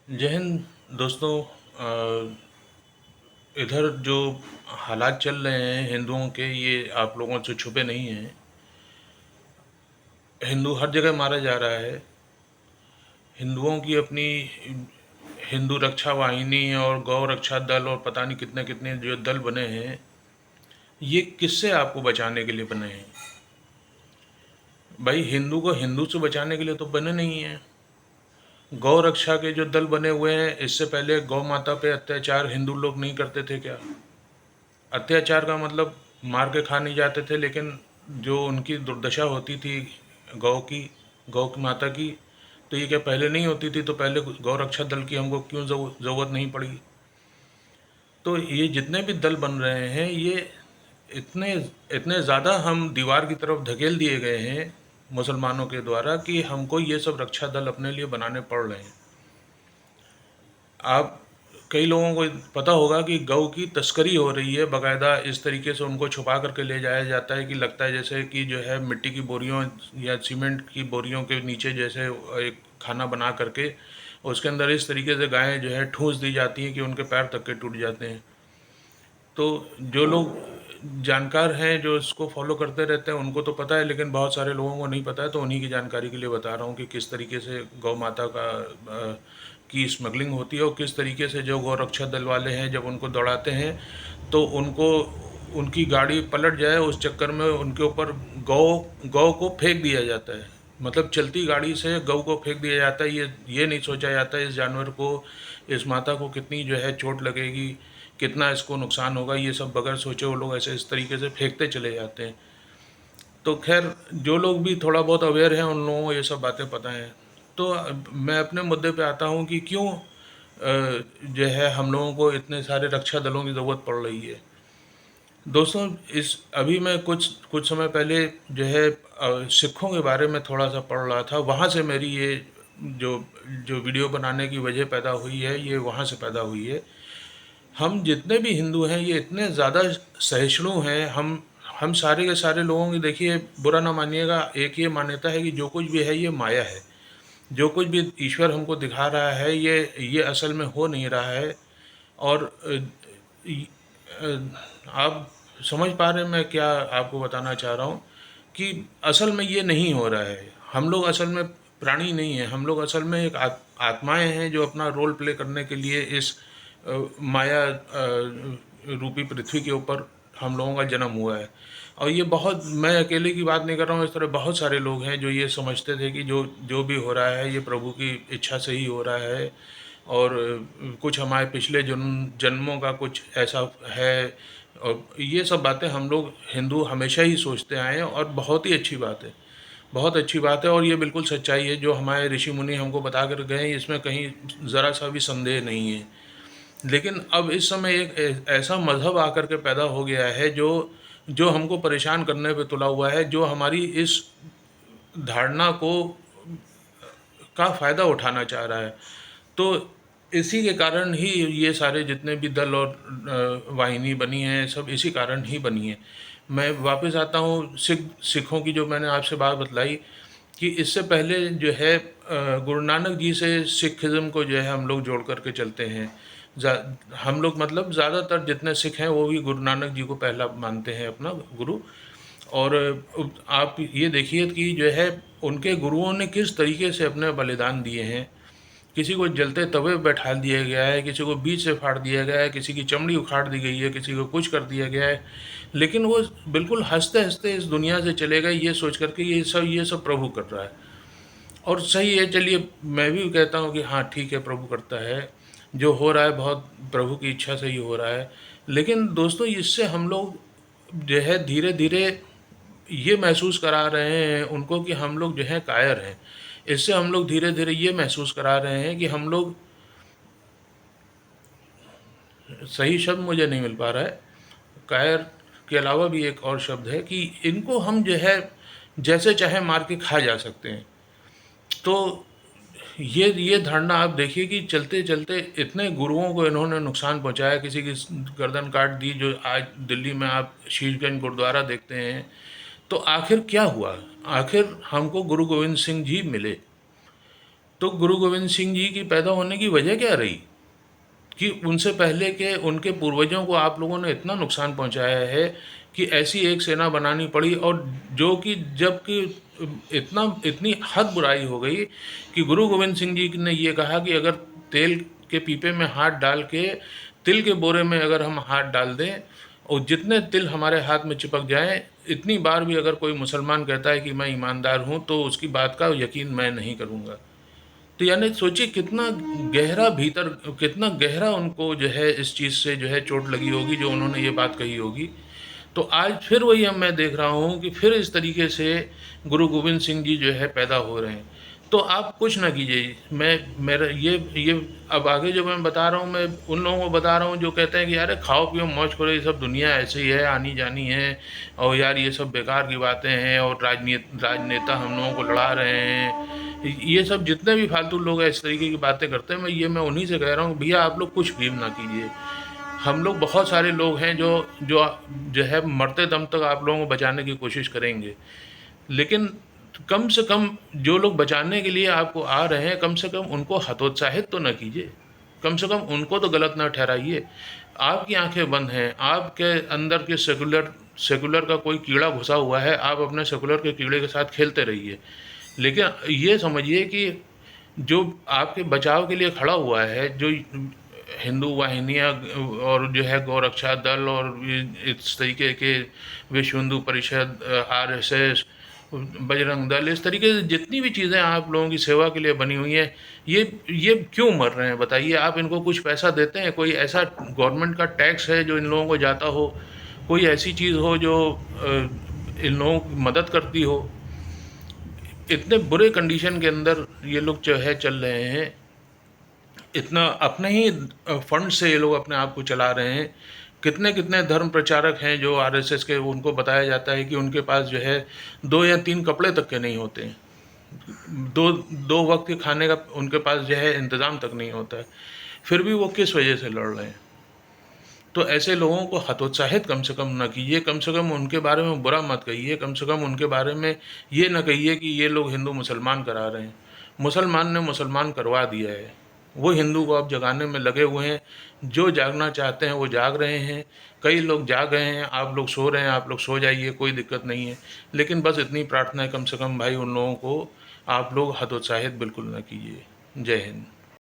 जय हिंद दोस्तों। इधर जो हालात चल रहे हैं हिंदुओं के, ये आप लोगों से छुपे नहीं हैं। हिंदू हर जगह मारा जा रहा है। हिंदुओं की अपनी हिंदू रक्षा वाहिनी और गौ रक्षा दल और पता नहीं कितने कितने जो दल बने हैं, ये किससे आपको बचाने के लिए बने हैं? भाई, हिंदू को हिंदू से बचाने के लिए तो बने नहीं हैं। गौ रक्षा के जो दल बने हुए हैं, इससे पहले गौ माता पे अत्याचार हिंदू लोग नहीं करते थे क्या? अत्याचार का मतलब मार के खा नहीं जाते थे, लेकिन जो उनकी दुर्दशा होती थी गौ की, गौ की माता की, तो ये क्या पहले नहीं होती थी? तो पहले गौ रक्षा दल की हमको क्यों ज़रूरत नहीं पड़ी? तो ये जितने भी दल बन रहे हैं, ये इतने इतने ज़्यादा हम दीवार की तरफ धकेल दिए गए हैं मुसलमानों के द्वारा कि हमको ये सब रक्षा दल अपने लिए बनाने पड़ रहे हैं। आप कई लोगों को पता होगा कि गऊ की तस्करी हो रही है, बाकायदा इस तरीके से उनको छुपा करके ले जाया जाता है कि लगता है जैसे कि जो है मिट्टी की बोरियों या सीमेंट की बोरियों के नीचे जैसे एक खाना बना करके उसके अंदर इस तरीके से गायें जो है ठूंस दी जाती हैं कि उनके पैर तक के टूट जाते हैं। तो जो लोग जानकार हैं, जो इसको फॉलो करते रहते हैं, उनको तो पता है, लेकिन बहुत सारे लोगों को नहीं पता है। तो उन्हीं की जानकारी के लिए बता रहा हूँ कि किस तरीके से गौ माता की स्मगलिंग होती है और किस तरीके से जो गौ रक्षा दल वाले हैं जब उनको दौड़ाते हैं तो उनको उनकी गाड़ी पलट जाए उस चक्कर में उनके ऊपर गौ गौ को फेंक दिया जाता है। मतलब चलती गाड़ी से गऊ को फेंक दिया जाता है। ये नहीं सोचा जाता है इस जानवर को, इस माता को कितनी जो है चोट लगेगी, कितना इसको नुकसान होगा। ये सब बगैर सोचे वो लोग ऐसे इस तरीके से फेंकते चले जाते हैं। तो खैर, जो लोग भी थोड़ा बहुत अवेयर हैं उन लोगों को ये सब बातें पता हैं। तो मैं अपने मुद्दे पे आता हूँ कि क्यों जो है हम लोगों को इतने सारे रक्षा दलों की ज़रूरत पड़ रही है। दोस्तों, इस अभी मैं कुछ कुछ समय पहले जो है सिखों के बारे में थोड़ा सा पढ़ रहा था। वहाँ से मेरी ये जो जो वीडियो बनाने की वजह पैदा हुई है, ये वहाँ से पैदा हुई है। हम जितने भी हिंदू हैं ये इतने ज़्यादा सहिष्णु हैं। हम सारे के सारे लोगों की, देखिए बुरा ना मानिएगा, एक ये मान्यता है कि जो कुछ भी है ये माया है। जो कुछ भी ईश्वर हमको दिखा रहा है ये असल में हो नहीं रहा है। और आप समझ पा रहे हैं मैं क्या आपको बताना चाह रहा हूँ कि असल में ये नहीं हो रहा है। हम लोग असल में प्राणी नहीं हैं, हम लोग असल में एक आत्माएं हैं जो अपना रोल प्ले करने के लिए इस माया रूपी पृथ्वी के ऊपर हम लोगों का जन्म हुआ है। और ये बहुत, मैं अकेले की बात नहीं कर रहा हूँ, इस तरह बहुत सारे लोग हैं जो ये समझते थे कि जो जो भी हो रहा है ये प्रभु की इच्छा से ही हो रहा है। और कुछ हमारे पिछले जन्मों का कुछ ऐसा है। और ये सब बातें हम लोग हिंदू हमेशा ही सोचते आए हैं और बहुत ही अच्छी बात है, बहुत अच्छी बात है। और ये बिल्कुल सच्चाई है जो हमारे ऋषि मुनि हमको बता कर गए हैं, इसमें कहीं ज़रा सा भी संदेह नहीं है। लेकिन अब इस समय एक ऐसा मज़हब आकर के पैदा हो गया है जो जो हमको परेशान करने पे तुला हुआ है, जो हमारी इस धारणा को का फ़ायदा उठाना चाह रहा है। तो इसी के कारण ही ये सारे जितने भी दल और वाहिनी बनी हैं, सब इसी कारण ही बनी है। मैं वापस आता हूँ सिखों की, जो मैंने आपसे बात बतलाई कि इससे पहले जो है गुरु नानक जी से सिखिज़्म को जो है हम लोग जोड़ करके चलते हैं। हम लोग मतलब ज़्यादातर जितने सिख हैं वो भी गुरु नानक जी को पहला मानते हैं अपना गुरु। और आप ये देखिए कि जो है उनके गुरुओं ने किस तरीके से अपने बलिदान दिए हैं। किसी को जलते तवे पे बैठा दिया गया है, किसी को बीच से फाड़ दिया गया है, किसी की चमड़ी उखाड़ दी गई है, किसी को कुछ कर दिया गया है। लेकिन वो बिल्कुल हंसते हंसते इस दुनिया से चले गए, ये सोच करके ये सब प्रभु कर रहा है। और सही है, चलिए मैं भी कहता हूँ कि हाँ ठीक है, प्रभु करता है। जो हो रहा है बहुत प्रभु की इच्छा से ही हो रहा है। लेकिन दोस्तों, इससे हम लोग जो है धीरे धीरे ये महसूस करा रहे हैं उनको कि हम लोग जो है कायर हैं। इससे हम लोग धीरे धीरे ये महसूस करा रहे हैं कि हम लोग, सही शब्द मुझे नहीं मिल पा रहा है, कायर के अलावा भी एक और शब्द है कि इनको हम जो है जैसे चाहे मार के खा जा सकते हैं। तो ये धारणा आप देखिए कि चलते चलते इतने गुरुओं को इन्होंने नुकसान पहुंचाया, किसी की गर्दन काट दी। जो आज दिल्ली में आप शीशगंज गुरुद्वारा देखते हैं, तो आखिर क्या हुआ? आखिर हमको गुरु गोविंद सिंह जी मिले। तो गुरु गोविंद सिंह जी की पैदा होने की वजह क्या रही कि उनसे पहले के उनके पूर्वजों को आप लोगों ने इतना नुकसान पहुंचाया है कि ऐसी एक सेना बनानी पड़ी, और जो कि जबकि इतनी हद बुराई हो गई कि गुरु गोविंद सिंह जी ने ये कहा कि अगर तेल के पीपे में हाथ डाल के तिल के बोरे में अगर हम हाथ डाल दें और जितने तिल हमारे हाथ में चिपक जाएं, इतनी बार भी अगर कोई मुसलमान कहता है कि मैं ईमानदार हूं तो उसकी बात का यकीन मैं नहीं करूंगा। तो यानी सोचिए कितना गहरा भीतर, कितना गहरा उनको जो है इस चीज़ से जो है चोट लगी होगी जो उन्होंने ये बात कही होगी। तो आज फिर वही अब मैं देख रहा हूँ कि फिर इस तरीके से गुरु गोविंद सिंह जी जो है पैदा हो रहे हैं। तो आप कुछ ना कीजिए, मैं मेरा ये अब आगे जो मैं बता रहा हूँ, मैं उन लोगों को बता रहा हूँ जो कहते हैं कि यार खाओ पियो मौज करो, ये सब दुनिया ऐसे ही है, आनी जानी है, और यार ये सब बेकार की बातें हैं, और राजनेता हम लोगों को लड़ा रहे हैं, ये सब जितने भी फालतू लोग हैं इस तरीके की बातें करते हैं, मैं उन्हीं से कह रहा हूँ भैया आप लोग कुछ भी ना कीजिए। हम लोग बहुत सारे लोग हैं जो जो जो है मरते दम तक आप लोगों को बचाने की कोशिश करेंगे, लेकिन कम से कम जो लोग बचाने के लिए आपको आ रहे हैं, कम से कम उनको हतोत्साहित तो न कीजिए, कम से कम उनको तो गलत ना ठहराइए। आपकी आंखें बंद हैं, आपके अंदर के सेकुलर सेकुलर का कोई कीड़ा घुसा हुआ है, आप अपने सेकुलर के कीड़े के साथ खेलते रहिए, लेकिन ये समझिए कि जो आपके बचाव के लिए खड़ा हुआ है, जो हिंदू वाहिनियाँ और जो है गौरक्षा दल और इस तरीके के विश्व हिंदू परिषद, आरएसएस, बजरंग दल, इस तरीके से जितनी भी चीज़ें आप लोगों की सेवा के लिए बनी हुई हैं, ये क्यों मर रहे हैं बताइए? आप इनको कुछ पैसा देते हैं? कोई ऐसा गवर्नमेंट का टैक्स है जो इन लोगों को जाता हो? कोई ऐसी चीज़ हो जो इन लोगों की मदद करती हो? इतने बुरे कंडीशन के अंदर ये लोग जो है चल रहे हैं, इतना अपने ही फंड से ये लोग अपने आप को चला रहे हैं। कितने कितने धर्म प्रचारक हैं जो आरएसएस के, उनको बताया जाता है कि उनके पास जो है 2 या 3 कपड़े तक के नहीं होते हैं, दो दो वक्त के खाने का उनके पास जो है इंतज़ाम तक नहीं होता है, फिर भी वो किस वजह से लड़ रहे हैं? तो ऐसे लोगों को हतोत्साहित कम से कम ना कीजिए, कम से कम उनके बारे में बुरा मत कहिए, कम से कम उनके बारे में ये ना कहिए कि ये लोग हिंदू मुसलमान करा रहे हैं। मुसलमान ने मुसलमान करवा दिया है, वो हिंदू को अब जगाने में लगे हुए हैं। जो जागना चाहते हैं वो जाग रहे हैं, कई लोग जाग गए हैं, आप लोग सो रहे हैं, आप लोग सो जाइए, कोई दिक्कत नहीं है। लेकिन बस इतनी प्रार्थना है कम से कम भाई उन लोगों को आप लोग हतोत्साहित बिल्कुल ना कीजिए। जय हिंद।